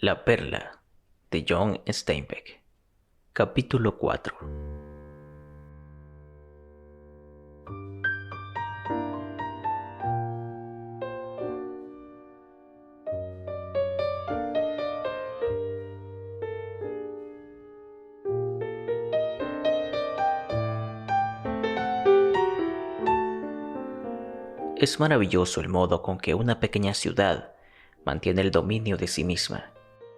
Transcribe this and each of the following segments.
La perla de John Steinbeck. Capítulo 4. Es maravilloso el modo con que una pequeña ciudad mantiene el dominio de sí misma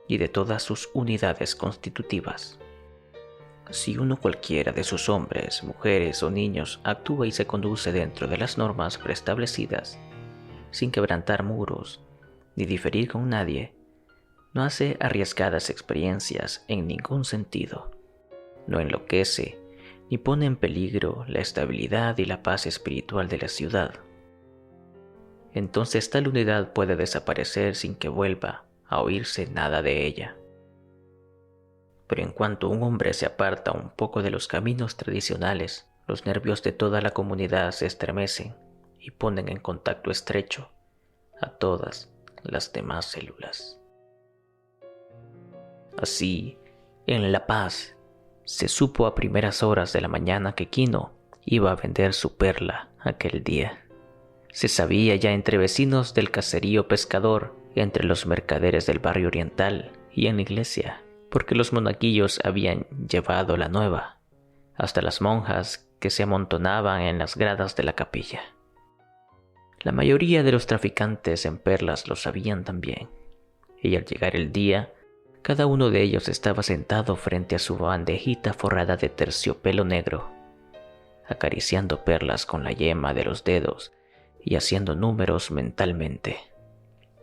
y de todas sus unidades constitutivas. Si uno cualquiera de sus hombres, mujeres o niños actúa y se conduce dentro de las normas preestablecidas, sin quebrantar muros ni diferir con nadie, no hace arriesgadas experiencias en ningún sentido, no enloquece ni pone en peligro la estabilidad y la paz espiritual de la ciudad. Entonces tal unidad puede desaparecer sin que vuelva a oírse nada de ella. Pero en cuanto un hombre se aparta un poco de los caminos tradicionales, los nervios de toda la comunidad se estremecen y ponen en contacto estrecho a todas las demás células. Así, en La Paz, se supo a primeras horas de la mañana que Quino iba a vender su perla aquel día. Se sabía ya entre vecinos del caserío pescador, entre los mercaderes del barrio oriental y en la iglesia, porque los monaguillos habían llevado la nueva, hasta las monjas que se amontonaban en las gradas de la capilla. La mayoría de los traficantes en perlas lo sabían también, y al llegar el día, cada uno de ellos estaba sentado frente a su bandejita forrada de terciopelo negro, acariciando perlas con la yema de los dedos y haciendo números mentalmente.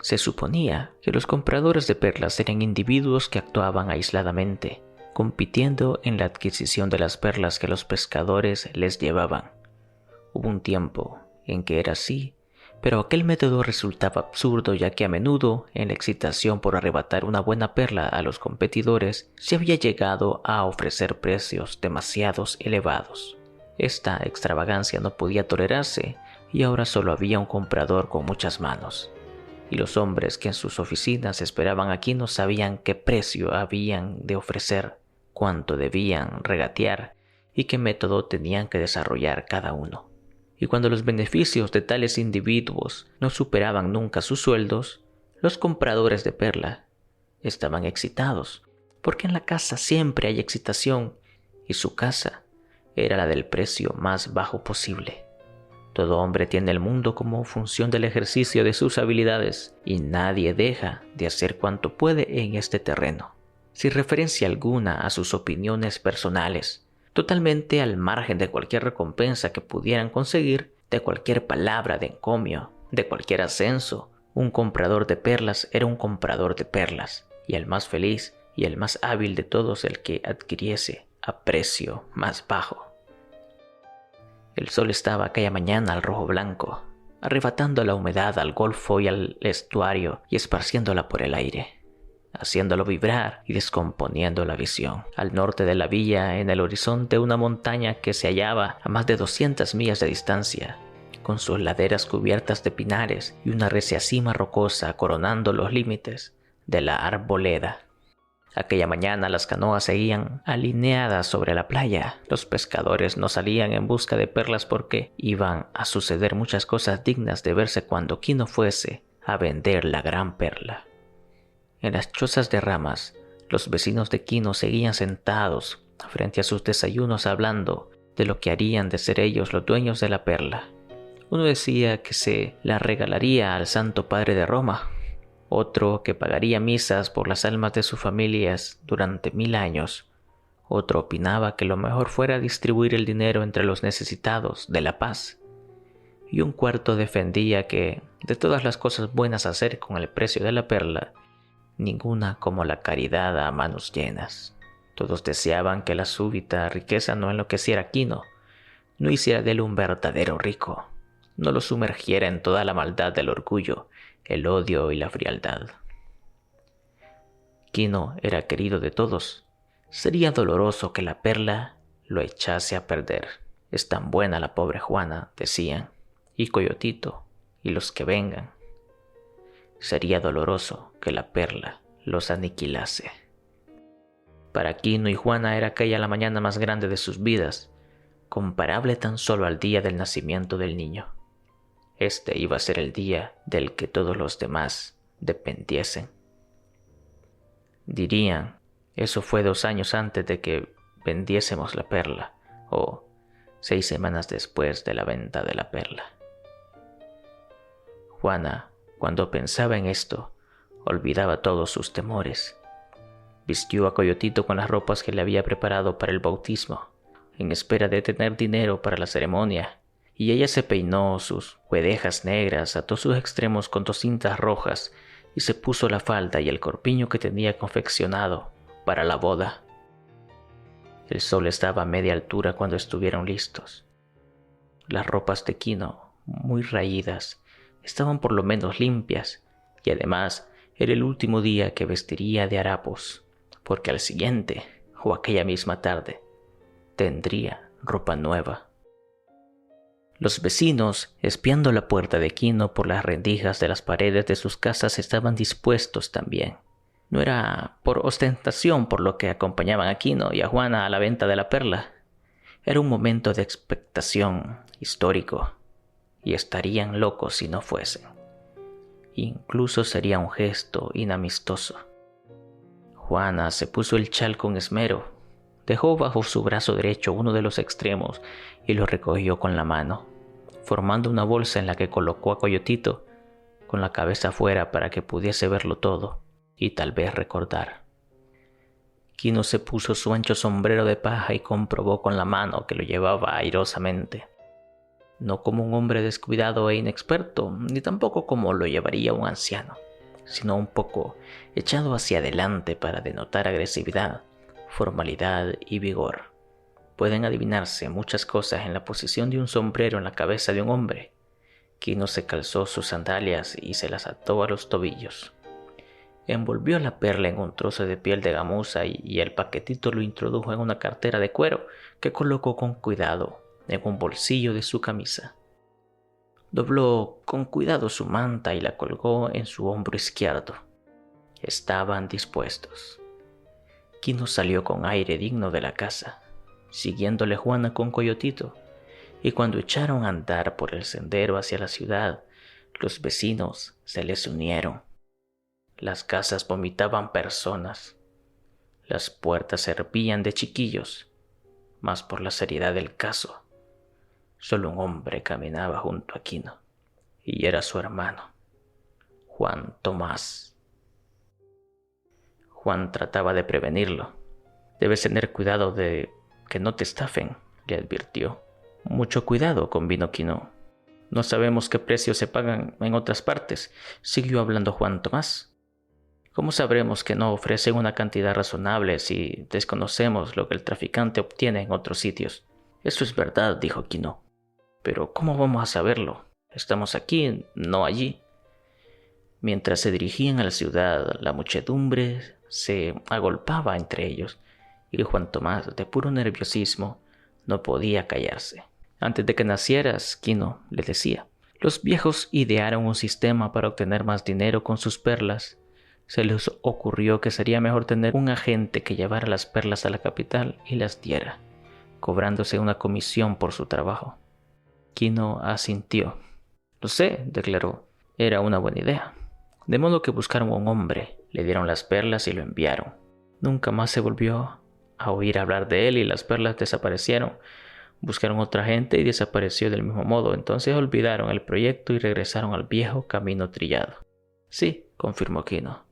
Se suponía que los compradores de perlas eran individuos que actuaban aisladamente, compitiendo en la adquisición de las perlas que los pescadores les llevaban. Hubo un tiempo en que era así, pero aquel método resultaba absurdo, ya que a menudo, en la excitación por arrebatar una buena perla a los competidores, se había llegado a ofrecer precios demasiado elevados. Esta extravagancia no podía tolerarse, y ahora solo había un comprador con muchas manos. Y los hombres que en sus oficinas esperaban aquí no sabían qué precio habían de ofrecer, cuánto debían regatear y qué método tenían que desarrollar cada uno. Y cuando los beneficios de tales individuos no superaban nunca sus sueldos, los compradores de perla estaban excitados, porque en la casa siempre hay excitación, y su casa era la del precio más bajo posible. Todo hombre tiene el mundo como función del ejercicio de sus habilidades, y nadie deja de hacer cuanto puede en este terreno, sin referencia alguna a sus opiniones personales, totalmente al margen de cualquier recompensa que pudieran conseguir, de cualquier palabra de encomio, de cualquier ascenso. Un comprador de perlas era un comprador de perlas, y el más feliz y el más hábil de todos el que adquiriese a precio más bajo. El sol estaba aquella mañana al rojo blanco, arrebatando la humedad al golfo y al estuario y esparciéndola por el aire, haciéndolo vibrar y descomponiendo la visión. Al norte de la villa, en el horizonte, una montaña que se hallaba a más de 200 millas de distancia, con sus laderas cubiertas de pinares y una recia cima rocosa coronando los límites de la arboleda. Aquella mañana las canoas seguían alineadas sobre la playa. Los pescadores no salían en busca de perlas porque iban a suceder muchas cosas dignas de verse cuando Quino fuese a vender la gran perla. En las chozas de ramas, los vecinos de Quino seguían sentados frente a sus desayunos hablando de lo que harían de ser ellos los dueños de la perla. Uno decía que se la regalaría al Santo Padre de Roma, otro que pagaría misas por las almas de sus familias durante 1000 años, otro opinaba que lo mejor fuera distribuir el dinero entre los necesitados de La Paz, y un cuarto defendía que, de todas las cosas buenas a hacer con el precio de la perla, ninguna como la caridad a manos llenas. Todos deseaban que la súbita riqueza no enloqueciera a Quino, no hiciera de él un verdadero rico, no lo sumergiera en toda la maldad del orgullo, el odio y la frialdad. Quino era querido de todos. Sería doloroso que la perla lo echase a perder. Es tan buena la pobre Juana, decían, y Coyotito, y los que vengan. Sería doloroso que la perla los aniquilase. Para Quino y Juana era aquella la mañana más grande de sus vidas, comparable tan solo al día del nacimiento del niño. Este iba a ser el día del que todos los demás dependiesen. Dirían, eso fue 2 años antes de que vendiésemos la perla, o 6 semanas después de la venta de la perla. Juana, cuando pensaba en esto, olvidaba todos sus temores. Vistió a Coyotito con las ropas que le había preparado para el bautismo, en espera de tener dinero para la ceremonia, y ella se peinó sus guedejas negras, ató sus extremos con 2 cintas rojas y se puso la falda y el corpiño que tenía confeccionado para la boda. El sol estaba a media altura cuando estuvieron listos. Las ropas de Quino, muy raídas, estaban por lo menos limpias, y además era el último día que vestiría de harapos, porque al siguiente, o aquella misma tarde, tendría ropa nueva. Los vecinos, espiando la puerta de Quino por las rendijas de las paredes de sus casas, estaban dispuestos también. No era por ostentación por lo que acompañaban a Quino y a Juana a la venta de la perla. Era un momento de expectación histórico, y estarían locos si no fuesen. Incluso sería un gesto inamistoso. Juana se puso el chal con esmero, dejó bajo su brazo derecho uno de los extremos y lo recogió con la mano, formando una bolsa en la que colocó a Coyotito con la cabeza afuera para que pudiese verlo todo y tal vez recordar. Quino se puso su ancho sombrero de paja y comprobó con la mano que lo llevaba airosamente, no como un hombre descuidado e inexperto, ni tampoco como lo llevaría un anciano, sino un poco echado hacia adelante para denotar agresividad, formalidad y vigor. Pueden adivinarse muchas cosas en la posición de un sombrero en la cabeza de un hombre. Quino se calzó sus sandalias y se las ató a los tobillos. Envolvió la perla en un trozo de piel de gamuza y el paquetito lo introdujo en una cartera de cuero que colocó con cuidado en un bolsillo de su camisa. Dobló con cuidado su manta y la colgó en su hombro izquierdo. Estaban dispuestos. Quino salió con aire digno de la casa, siguiéndole Juana con Coyotito, y cuando echaron a andar por el sendero hacia la ciudad, los vecinos se les unieron. Las casas vomitaban personas, las puertas servían de chiquillos, mas por la seriedad del caso, solo un hombre caminaba junto a Quino, y era su hermano, Juan Tomás. Juan trataba de prevenirlo. Debes tener cuidado de que no te estafen, le advirtió. Mucho cuidado, convino Quino. No sabemos qué precios se pagan en otras partes, siguió hablando Juan Tomás. ¿Cómo sabremos que no ofrecen una cantidad razonable si desconocemos lo que el traficante obtiene en otros sitios? Eso es verdad, dijo Quino. Pero ¿cómo vamos a saberlo? Estamos aquí, no allí. Mientras se dirigían a la ciudad, la muchedumbre se agolpaba entre ellos, y Juan Tomás, de puro nerviosismo, no podía callarse. Antes de que nacieras, Quino, le decía, los viejos idearon un sistema para obtener más dinero con sus perlas. Se les ocurrió que sería mejor tener un agente que llevara las perlas a la capital y las diera, cobrándose una comisión por su trabajo. Quino asintió. Lo sé, declaró, era una buena idea. De modo que buscaron a un hombre, le dieron las perlas y lo enviaron. Nunca más se volvió a oír hablar de él y las perlas desaparecieron. Buscaron otra gente y desapareció del mismo modo. Entonces olvidaron el proyecto y regresaron al viejo camino trillado. Sí, confirmó Quino.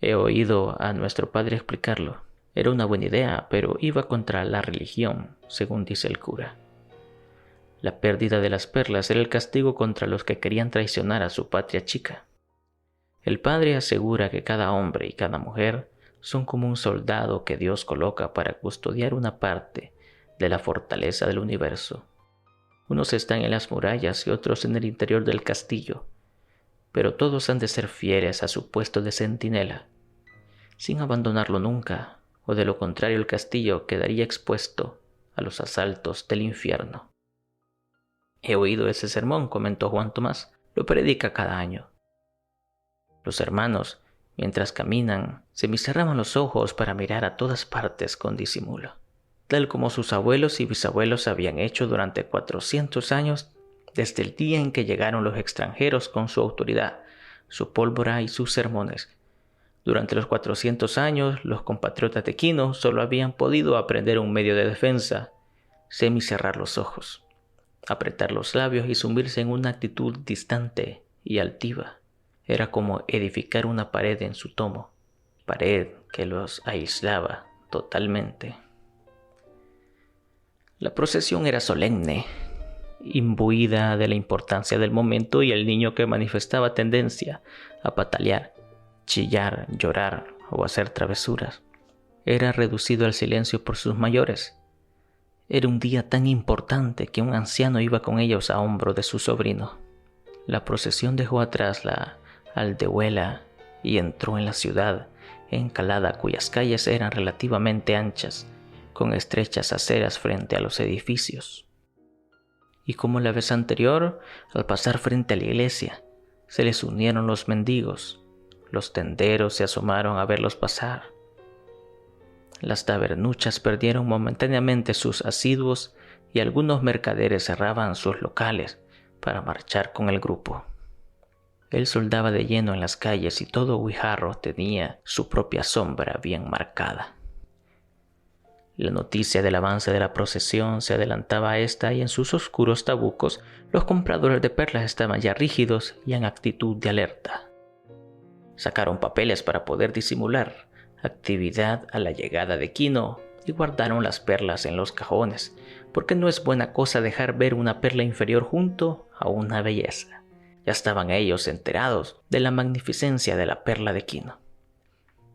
He oído a nuestro padre explicarlo. Era una buena idea, pero iba contra la religión, según dice el cura. La pérdida de las perlas era el castigo contra los que querían traicionar a su patria chica. El padre asegura que cada hombre y cada mujer son como un soldado que Dios coloca para custodiar una parte de la fortaleza del universo. Unos están en las murallas y otros en el interior del castillo, pero todos han de ser fieles a su puesto de centinela, sin abandonarlo nunca, o de lo contrario el castillo quedaría expuesto a los asaltos del infierno. He oído ese sermón, comentó Juan Tomás, lo predica cada año. Los hermanos, Mientras caminan, semicerraban los ojos para mirar a todas partes con disimulo, tal como sus abuelos y bisabuelos habían hecho durante 400 años desde el día en que llegaron los extranjeros con su autoridad, su pólvora y sus sermones. Durante los 400 años, los compatriotas de Quino solo habían podido aprender un medio de defensa: semicerrar los ojos, apretar los labios y sumirse en una actitud distante y altiva. Era como edificar una pared en su tomo, pared que los aislaba totalmente. La procesión era solemne, imbuida de la importancia del momento, y el niño que manifestaba tendencia a patalear, chillar, llorar o hacer travesuras era reducido al silencio por sus mayores. Era un día tan importante que un anciano iba con ellos a hombro de su sobrino. La procesión dejó atrás la aldehuela y entró en la ciudad encalada, cuyas calles eran relativamente anchas, con estrechas aceras frente a los edificios. Y como la vez anterior, al pasar frente a la iglesia, se les unieron los mendigos. Los tenderos se asomaron a verlos pasar. Las tabernuchas perdieron momentáneamente sus asiduos y algunos mercaderes cerraban sus locales para marchar con el grupo. Él soldaba de lleno en las calles y todo Guijarro tenía su propia sombra bien marcada. La noticia del avance de la procesión se adelantaba a esta, y en sus oscuros tabucos los compradores de perlas estaban ya rígidos y en actitud de alerta. Sacaron papeles para poder disimular actividad a la llegada de Quino y guardaron las perlas en los cajones, porque no es buena cosa dejar ver una perla inferior junto a una belleza. Ya estaban ellos enterados de la magnificencia de la perla de Quino.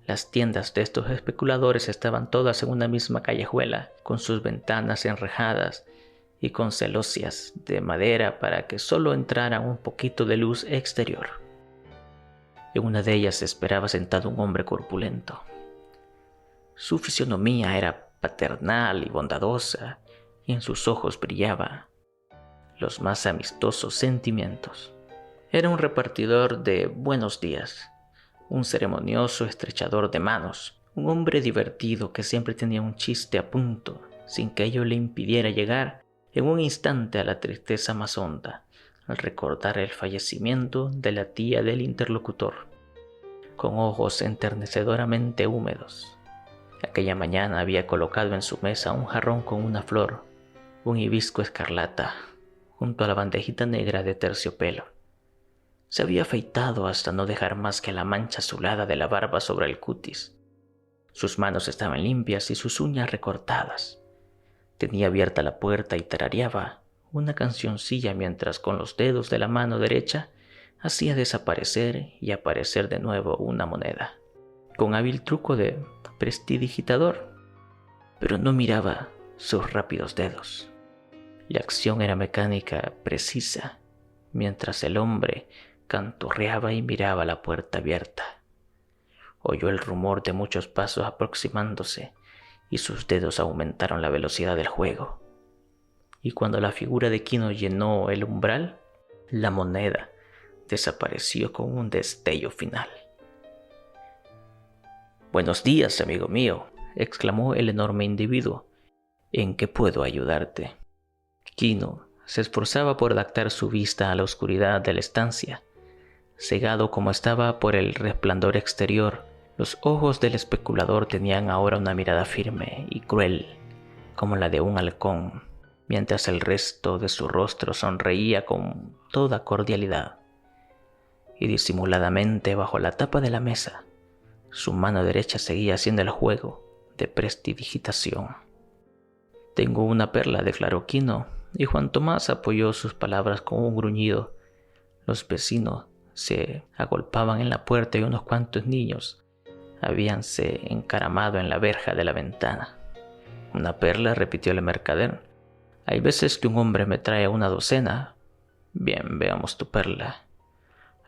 Las tiendas de estos especuladores estaban todas en una misma callejuela, con sus ventanas enrejadas y con celosías de madera para que solo entrara un poquito de luz exterior. En una de ellas esperaba sentado un hombre corpulento. Su fisonomía era paternal y bondadosa, y en sus ojos brillaba los más amistosos sentimientos. Era un repartidor de buenos días, un ceremonioso estrechador de manos, un hombre divertido que siempre tenía un chiste a punto, sin que ello le impidiera llegar en un instante a la tristeza más honda, al recordar el fallecimiento de la tía del interlocutor. Con ojos enternecedoramente húmedos, aquella mañana había colocado en su mesa un jarrón con una flor, un hibisco escarlata, junto a la bandejita negra de terciopelo. Se había afeitado hasta no dejar más que la mancha azulada de la barba sobre el cutis. Sus manos estaban limpias y sus uñas recortadas. Tenía abierta la puerta y tarareaba una cancioncilla mientras con los dedos de la mano derecha hacía desaparecer y aparecer de nuevo una moneda, con hábil truco de prestidigitador, pero no miraba sus rápidos dedos. La acción era mecánica, precisa, mientras el hombre canturreaba y miraba la puerta abierta. Oyó el rumor de muchos pasos aproximándose y sus dedos aumentaron la velocidad del juego. Y cuando la figura de Quino llenó el umbral, la moneda desapareció con un destello final. «Buenos días, amigo mío», exclamó el enorme individuo. «¿En qué puedo ayudarte?» Quino se esforzaba por adaptar su vista a la oscuridad de la estancia. Cegado como estaba por el resplandor exterior, los ojos del especulador tenían ahora una mirada firme y cruel, como la de un halcón, mientras el resto de su rostro sonreía con toda cordialidad. Y disimuladamente bajo la tapa de la mesa, su mano derecha seguía haciendo el juego de prestidigitación. «Tengo una perla», declaró Quino, y Juan Tomás apoyó sus palabras con un gruñido. Los vecinos se agolpaban en la puerta y unos cuantos niños habíanse encaramado en la verja de la ventana. «¿Una perla?», repitió el mercader. «Hay veces que un hombre me trae una docena. Bien, veamos tu perla.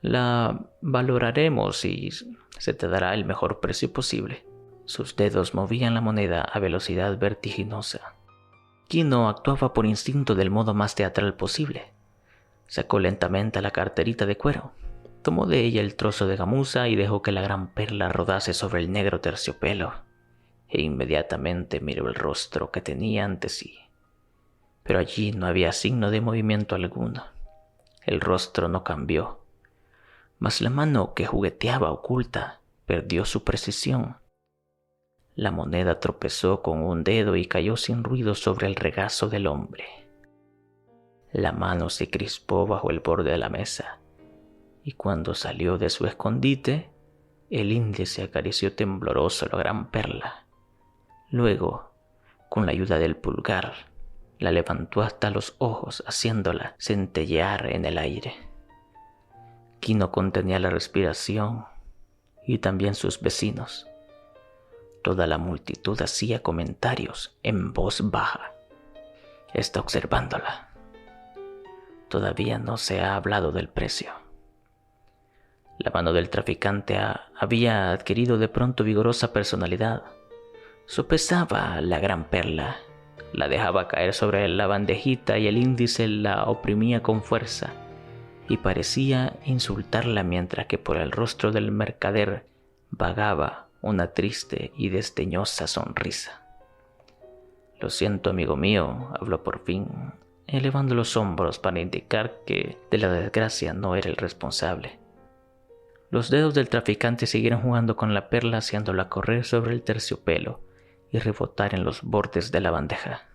La valoraremos y se te dará el mejor precio posible». Sus dedos movían la moneda a velocidad vertiginosa. Quino actuaba por instinto del modo más teatral posible. Sacó lentamente la carterita de cuero, Tomó de ella el trozo de gamuza y dejó que la gran perla rodase sobre el negro terciopelo, e inmediatamente miró el rostro que tenía ante sí. Pero allí no había signo de movimiento alguno. El rostro no cambió, mas la mano que jugueteaba oculta perdió su precisión. La moneda tropezó con un dedo y cayó sin ruido sobre el regazo del hombre. La mano se crispó bajo el borde de la mesa, y cuando salió de su escondite, el índice acarició tembloroso la gran perla. Luego, con la ayuda del pulgar, la levantó hasta los ojos, haciéndola centellear en el aire. Quino contenía la respiración, y también sus vecinos. Toda la multitud hacía comentarios en voz baja. Está observándola. Todavía no se ha hablado del precio. La mano del traficante había adquirido de pronto vigorosa personalidad. Sopesaba la gran perla, la dejaba caer sobre la bandejita y el índice la oprimía con fuerza, y parecía insultarla mientras que por el rostro del mercader vagaba una triste y desdeñosa sonrisa. Lo siento, amigo mío, habló por fin, elevando los hombros para indicar que de la desgracia no era el responsable. Los dedos del traficante siguieron jugando con la perla, haciéndola correr sobre el terciopelo y rebotar en los bordes de la bandeja.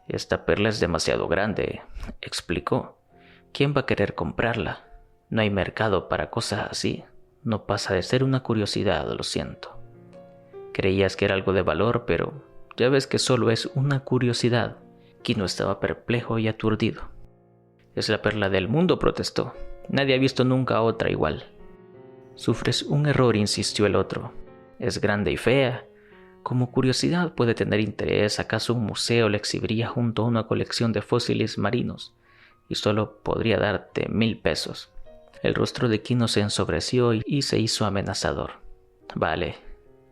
Esta perla es demasiado grande, explicó. ¿Quién va a querer comprarla? No hay mercado para cosas así. No pasa de ser una curiosidad, lo siento. Creías que era algo de valor, pero ya ves que solo es una curiosidad. Quino estaba perplejo y aturdido. Es la perla del mundo, protestó. Nadie ha visto nunca otra igual. Sufres un error, insistió el otro. Es grande y fea. Como curiosidad puede tener interés. ¿Acaso un museo la exhibiría junto a una colección de fósiles marinos? Y solo podría darte 1000 pesos. El rostro de Quino se ensobreció y se hizo amenazador. Vale,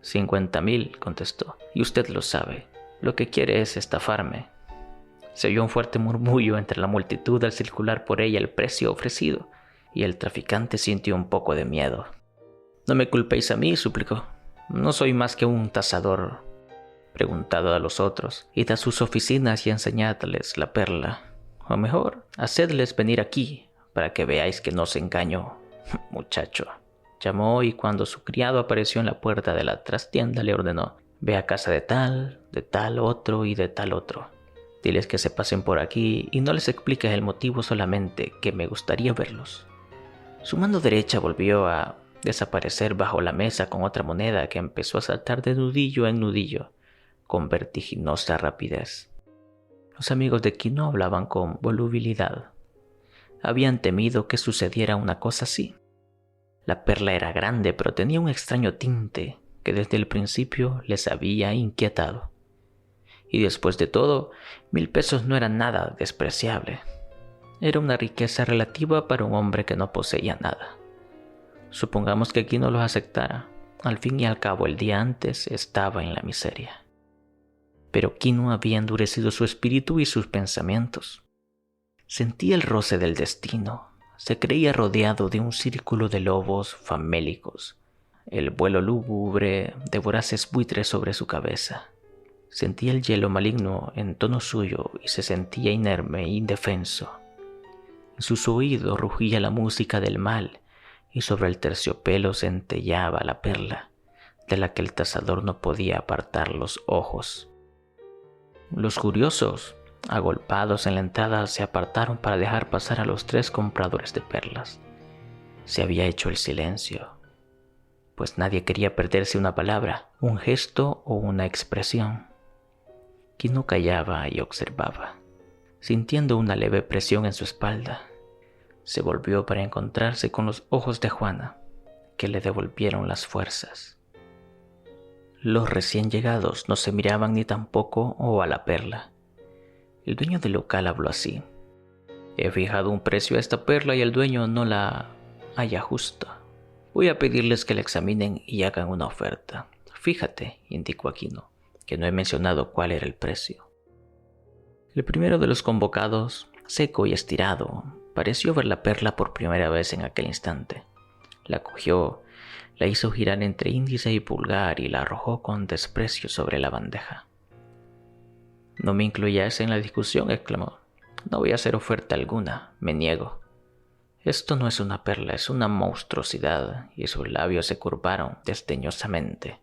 50.000, contestó. Y usted lo sabe. Lo que quiere es estafarme. Se oyó un fuerte murmullo entre la multitud al circular por ella el precio ofrecido, y el traficante sintió un poco de miedo. No me culpéis a mí, suplicó. No soy más que un tasador. Preguntad a los otros, id a sus oficinas y enseñadles la perla. O mejor, hacedles venir aquí, para que veáis que no os engaño, muchacho. Llamó y cuando su criado apareció en la puerta de la trastienda le ordenó: ve a casa de tal otro y de tal otro. Diles que se pasen por aquí y no les expliques el motivo, solamente que me gustaría verlos. Su mano derecha volvió a desaparecer bajo la mesa con otra moneda que empezó a saltar de nudillo en nudillo con vertiginosa rapidez. Los amigos de Quino hablaban con volubilidad. Habían temido que sucediera una cosa así. La perla era grande, pero tenía un extraño tinte que desde el principio les había inquietado. Y después de todo, 1000 pesos no era nada despreciable. Era una riqueza relativa para un hombre que no poseía nada. Supongamos que Quino los aceptara. Al fin y al cabo, el día antes estaba en la miseria. Pero Quino había endurecido su espíritu y sus pensamientos. Sentía el roce del destino. Se creía rodeado de un círculo de lobos famélicos. El vuelo lúgubre de voraces buitres sobre su cabeza. Sentía el hielo maligno en tono suyo y se sentía inerme e indefenso. En sus oídos rugía la música del mal y sobre el terciopelo centelleaba la perla, de la que el tasador no podía apartar los ojos. Los curiosos, agolpados en la entrada, se apartaron para dejar pasar a los 3 compradores de perlas. Se había hecho el silencio, pues nadie quería perderse una palabra, un gesto o una expresión. Quino callaba y observaba, sintiendo una leve presión en su espalda. Se volvió para encontrarse con los ojos de Juana, que le devolvieron las fuerzas. Los recién llegados no se miraban ni tampoco o a la perla. El dueño del local habló así: he fijado un precio a esta perla y el dueño no la halla justa. Voy a pedirles que la examinen y hagan una oferta. Fíjate, indicó Quino, que no he mencionado cuál era el precio. El primero de los convocados, seco y estirado, pareció ver la perla por primera vez en aquel instante. La cogió, la hizo girar entre índice y pulgar y la arrojó con desprecio sobre la bandeja. «No me incluyas en la discusión», exclamó. «No voy a hacer oferta alguna, me niego». «Esto no es una perla, es una monstruosidad», y sus labios se curvaron desdeñosamente.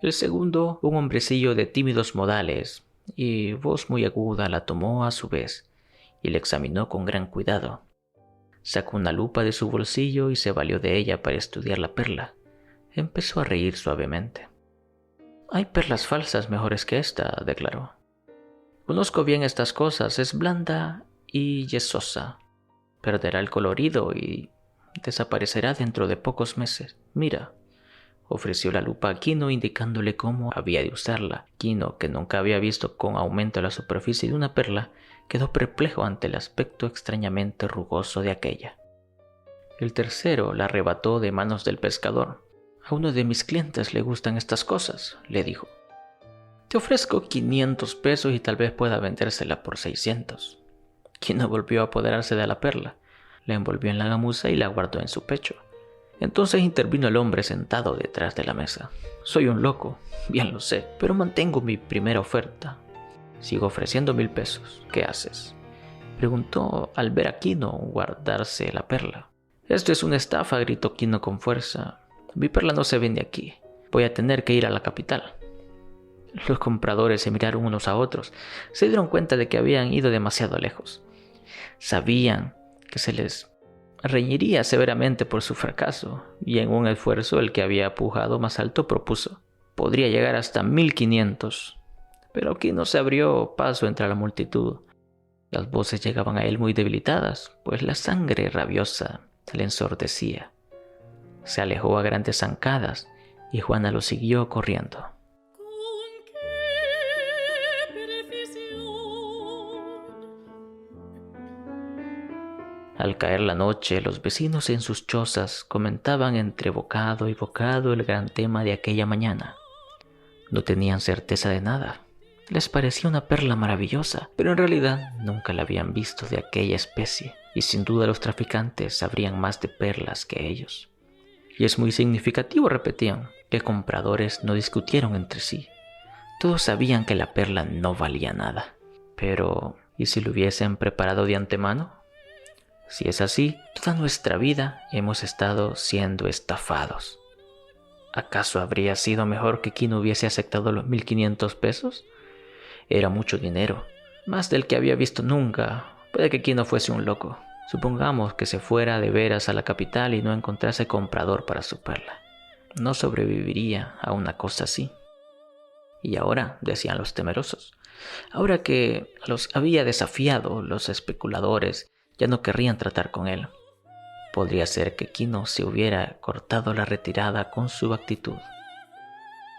El segundo, un hombrecillo de tímidos modales y voz muy aguda, la tomó a su vez y la examinó con gran cuidado. Sacó una lupa de su bolsillo y se valió de ella para estudiar la perla. Empezó a reír suavemente. «Hay perlas falsas mejores que esta», declaró. «Conozco bien estas cosas, es blanda y yesosa. Perderá el colorido y desaparecerá dentro de pocos meses. Mira». Ofreció la lupa a Quino indicándole cómo había de usarla. Quino, que nunca había visto con aumento la superficie de una perla, quedó perplejo ante el aspecto extrañamente rugoso de aquella. El tercero la arrebató de manos del pescador. «A uno de mis clientes le gustan estas cosas», le dijo. «Te ofrezco 500 pesos y tal vez pueda vendérsela por 600. Quino volvió a apoderarse de la perla, la envolvió en la gamuza y la guardó en su pecho. Entonces intervino el hombre sentado detrás de la mesa. «Soy un loco, bien lo sé, pero mantengo mi primera oferta. Sigo ofreciendo 1000 pesos. ¿Qué haces?», preguntó al ver a Quino guardarse la perla. «Esto es una estafa», gritó Quino con fuerza. «Mi perla no se vende aquí. Voy a tener que ir a la capital». Los compradores se miraron unos a otros. Se dieron cuenta de que habían ido demasiado lejos. Sabían que se les reñiría severamente por su fracaso, y en un esfuerzo el que había pujado más alto propuso: «Podría llegar hasta 1500. Pero Quino se abrió paso entre la multitud. Las voces llegaban a él muy debilitadas, pues la sangre rabiosa le ensordecía. Se alejó a grandes zancadas y Juana lo siguió corriendo. Al caer la noche, los vecinos en sus chozas comentaban entre bocado y bocado el gran tema de aquella mañana. No tenían certeza de nada. Les parecía una perla maravillosa, pero en realidad nunca la habían visto de aquella especie, y sin duda los traficantes sabrían más de perlas que ellos. Y es muy significativo, repetían, que compradores no discutieron entre sí. Todos sabían que la perla no valía nada. Pero, ¿y si lo hubiesen preparado de antemano? Si es así, toda nuestra vida hemos estado siendo estafados. ¿Acaso habría sido mejor que Quino hubiese aceptado los 1500 pesos? Era mucho dinero, más del que había visto nunca. Puede que Quino fuese un loco. Supongamos que se fuera de veras a la capital y no encontrase comprador para su perla. No sobreviviría a una cosa así. Y ahora, decían los temerosos, ahora que los había desafiado, los especuladores ya no querrían tratar con él. Podría ser que Quino se hubiera cortado la retirada con su actitud.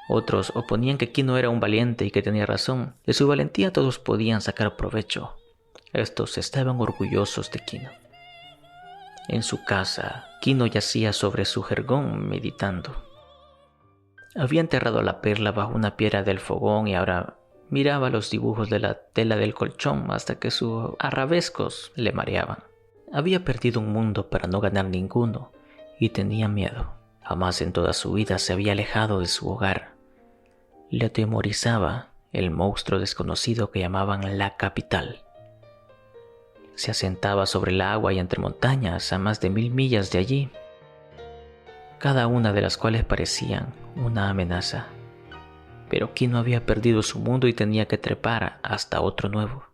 Otros oponían que Quino era un valiente y que tenía razón. De su valentía todos podían sacar provecho. Estos estaban orgullosos de Quino. En su casa, Quino yacía sobre su jergón meditando. Había enterrado la perla bajo una piedra del fogón y ahora miraba los dibujos de la tela del colchón hasta que sus arabescos le mareaban. Había perdido un mundo para no ganar ninguno y tenía miedo. Jamás en toda su vida se había alejado de su hogar. Le atemorizaba el monstruo desconocido que llamaban la capital. Se asentaba sobre el agua y entre montañas a más de 1000 millas de allí, cada una de las cuales parecían una amenaza. Pero Quino había perdido su mundo y tenía que trepar hasta otro nuevo.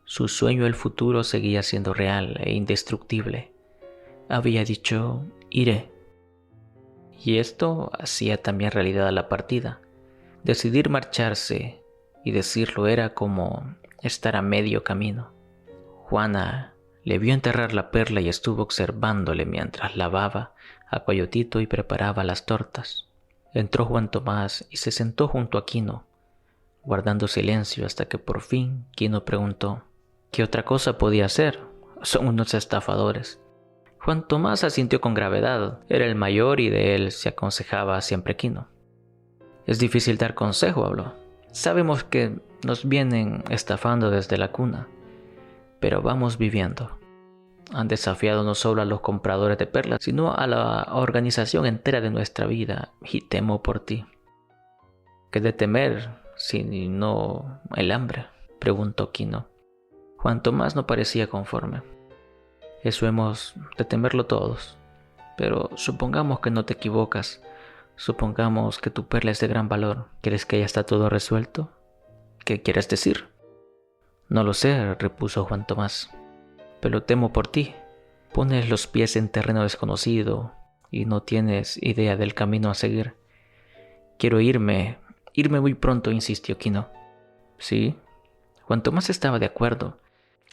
Su sueño del futuro seguía siendo real e indestructible. Había dicho, iré. Y esto hacía también realidad a la partida. Decidir marcharse y decirlo era como estar a medio camino. Juana le vio enterrar la perla y estuvo observándole mientras lavaba a Coyotito y preparaba las tortas. Entró Juan Tomás y se sentó junto a Quino, guardando silencio hasta que por fin Quino preguntó: ¿qué otra cosa podía hacer? Son unos estafadores. Juan Tomás asintió con gravedad. Era el mayor y de él se aconsejaba siempre Quino. Es difícil dar consejo, habló. Sabemos que nos vienen estafando desde la cuna, pero vamos viviendo. han desafiado no solo a los compradores de perlas, sino a la organización entera de nuestra vida, y temo por ti. ¿Qué de temer si no el hambre?, preguntó Quino. Juan Tomás no parecía conforme. Eso hemos de temerlo todos. Pero supongamos que no te equivocas. Supongamos que tu perla es de gran valor. ¿Crees que ya está todo resuelto? ¿Qué quieres decir? No lo sé, repuso Juan Tomás. Pero temo por ti. Pones los pies en terreno desconocido y no tienes idea del camino a seguir. Quiero irme muy pronto, insistió Quino. Sí. Juan Tomás estaba de acuerdo.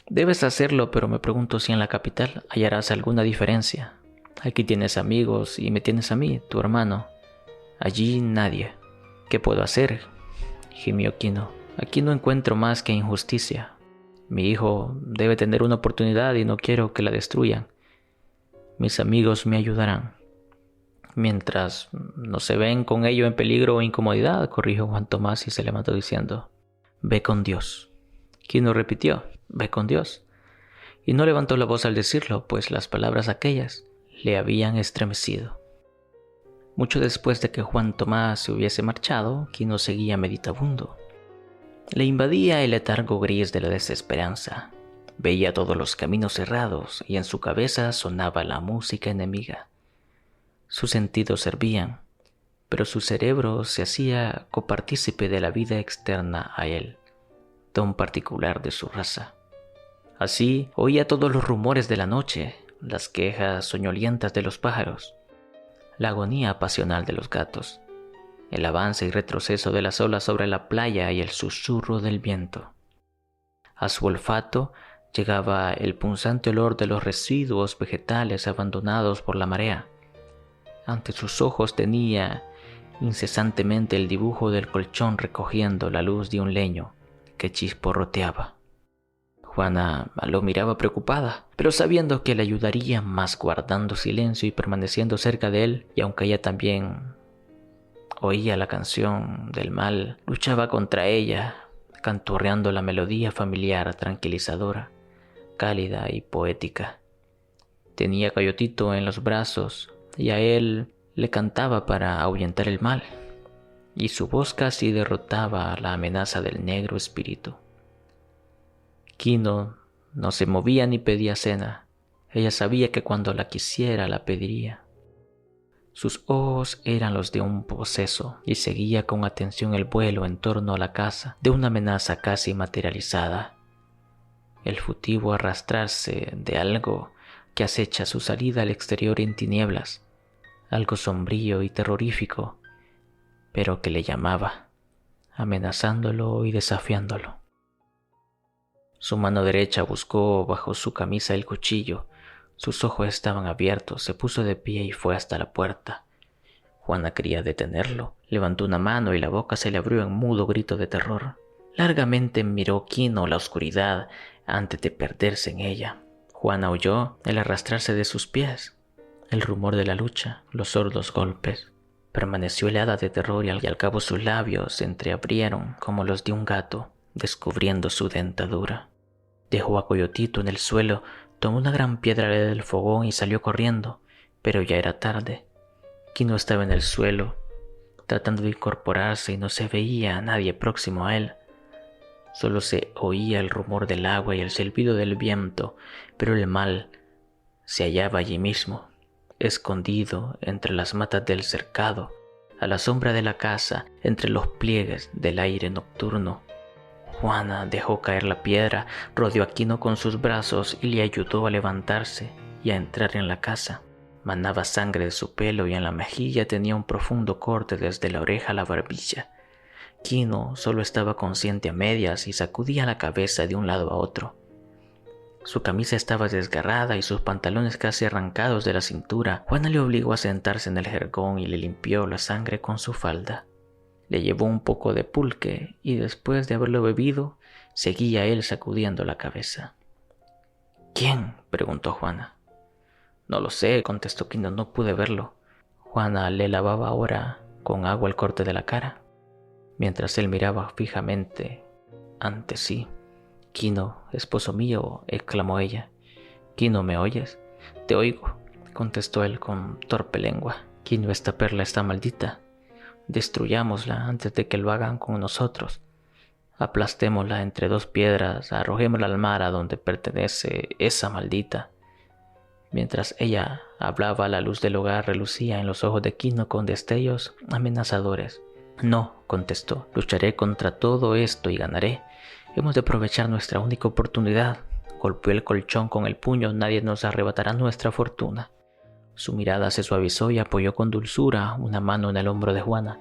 Debes hacerlo, pero me pregunto si en la capital hallarás alguna diferencia. Aquí tienes amigos y me tienes a mí, tu hermano. Allí nadie. ¿Qué puedo hacer?, gimió Quino. Aquí no encuentro más que injusticia. Mi hijo debe tener una oportunidad y no quiero que la destruyan. Mis amigos me ayudarán. Mientras no se ven con ello en peligro o incomodidad, corrigió Juan Tomás y se levantó diciendo: Ve con Dios. Quino repitió: Ve con Dios. Y no levantó la voz al decirlo, pues las palabras aquellas le habían estremecido. Mucho después de que Juan Tomás se hubiese marchado, Quino seguía meditabundo. Le invadía el letargo gris de la desesperanza. Veía todos los caminos cerrados y en su cabeza sonaba la música enemiga. Sus sentidos servían, pero su cerebro se hacía copartícipe de la vida externa a él, don particular de su raza. Así oía todos los rumores de la noche, las quejas soñolientas de los pájaros, la agonía pasional de los gatos, el avance y retroceso de las olas sobre la playa y el susurro del viento. A su olfato llegaba el punzante olor de los residuos vegetales abandonados por la marea. Ante sus ojos tenía incesantemente el dibujo del colchón recogiendo la luz de un leño que chisporroteaba. Juana lo miraba preocupada, pero sabiendo que le ayudaría más guardando silencio y permaneciendo cerca de él, y aunque ella también oía la canción del mal, luchaba contra ella, canturreando la melodía familiar tranquilizadora, cálida y poética. Tenía a Coyotito en los brazos y a él le cantaba para ahuyentar el mal, y su voz casi derrotaba la amenaza del negro espíritu. Quino no se movía ni pedía cena. Ella sabía que cuando la quisiera la pediría. Sus ojos eran los de un poseso y seguía con atención el vuelo en torno a la casa de una amenaza casi materializada. El furtivo arrastrarse de algo que acecha su salida al exterior en tinieblas, algo sombrío y terrorífico, pero que le llamaba, amenazándolo y desafiándolo. Su mano derecha buscó bajo su camisa el cuchillo. Sus ojos estaban abiertos, se puso de pie y fue hasta la puerta. Juana quería detenerlo. Levantó una mano y la boca se le abrió en mudo grito de terror. Largamente miró Quino la oscuridad antes de perderse en ella. Juana oyó el arrastrarse de sus pies, el rumor de la lucha, los sordos golpes. Permaneció helada de terror y al cabo sus labios se entreabrieron como los de un gato, descubriendo su dentadura. Dejó a Coyotito en el suelo, tomó una gran piedra del fogón y salió corriendo, pero ya era tarde. Quino estaba en el suelo, tratando de incorporarse y no se veía a nadie próximo a él. Solo se oía el rumor del agua y el silbido del viento, pero el mal se hallaba allí mismo, escondido entre las matas del cercado, a la sombra de la casa, entre los pliegues del aire nocturno. Juana dejó caer la piedra, rodeó a Quino con sus brazos y le ayudó a levantarse y a entrar en la casa. Manaba sangre de su pelo y en la mejilla tenía un profundo corte desde la oreja a la barbilla. Quino solo estaba consciente a medias y sacudía la cabeza de un lado a otro. Su camisa estaba desgarrada y sus pantalones casi arrancados de la cintura. Juana le obligó a sentarse en el jergón y le limpió la sangre con su falda. Le llevó un poco de pulque y después de haberlo bebido, seguía él sacudiendo la cabeza. ¿Quién?, preguntó Juana. No lo sé, contestó Quino, no pude verlo. Juana le lavaba ahora con agua el corte de la cara, mientras él miraba fijamente ante sí. Quino, esposo mío, exclamó ella. Quino, ¿me oyes? Te oigo, contestó él con torpe lengua. Quino, esta perla está maldita. Destruyámosla antes de que lo hagan con nosotros. Aplastémosla entre dos piedras, arrojémosla al mar a donde pertenece esa maldita. Mientras ella hablaba, la luz del hogar relucía en los ojos de Quino con destellos amenazadores. No, contestó, lucharé contra todo esto y ganaré. Hemos de aprovechar nuestra única oportunidad. Golpeó el colchón con el puño, nadie nos arrebatará nuestra fortuna. Su mirada se suavizó y apoyó con dulzura una mano en el hombro de Juana.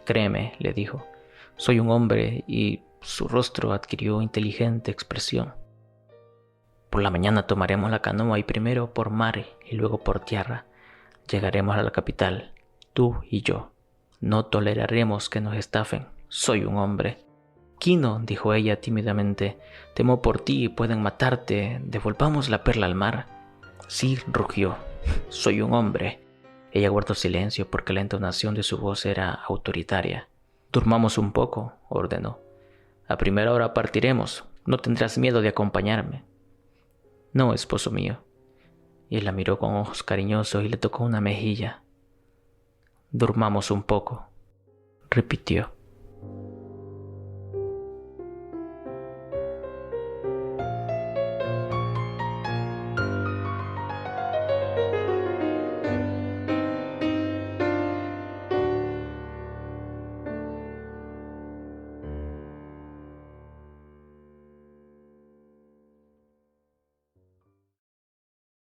Créeme, le dijo, soy un hombre, y su rostro adquirió inteligente expresión. Por la mañana tomaremos la canoa y primero por mar y luego por tierra. Llegaremos a la capital, tú y yo. No toleraremos que nos estafen. Soy un hombre. Quino, dijo ella tímidamente, temo por ti y pueden matarte. Devolvamos la perla al mar. Sí, rugió. Soy un hombre. Ella guardó silencio porque la entonación de su voz era autoritaria. Durmamos un poco, ordenó. A primera hora partiremos. No tendrás miedo de acompañarme. No, esposo mío. Y él la miró con ojos cariñosos y le tocó una mejilla. Durmamos un poco, repitió.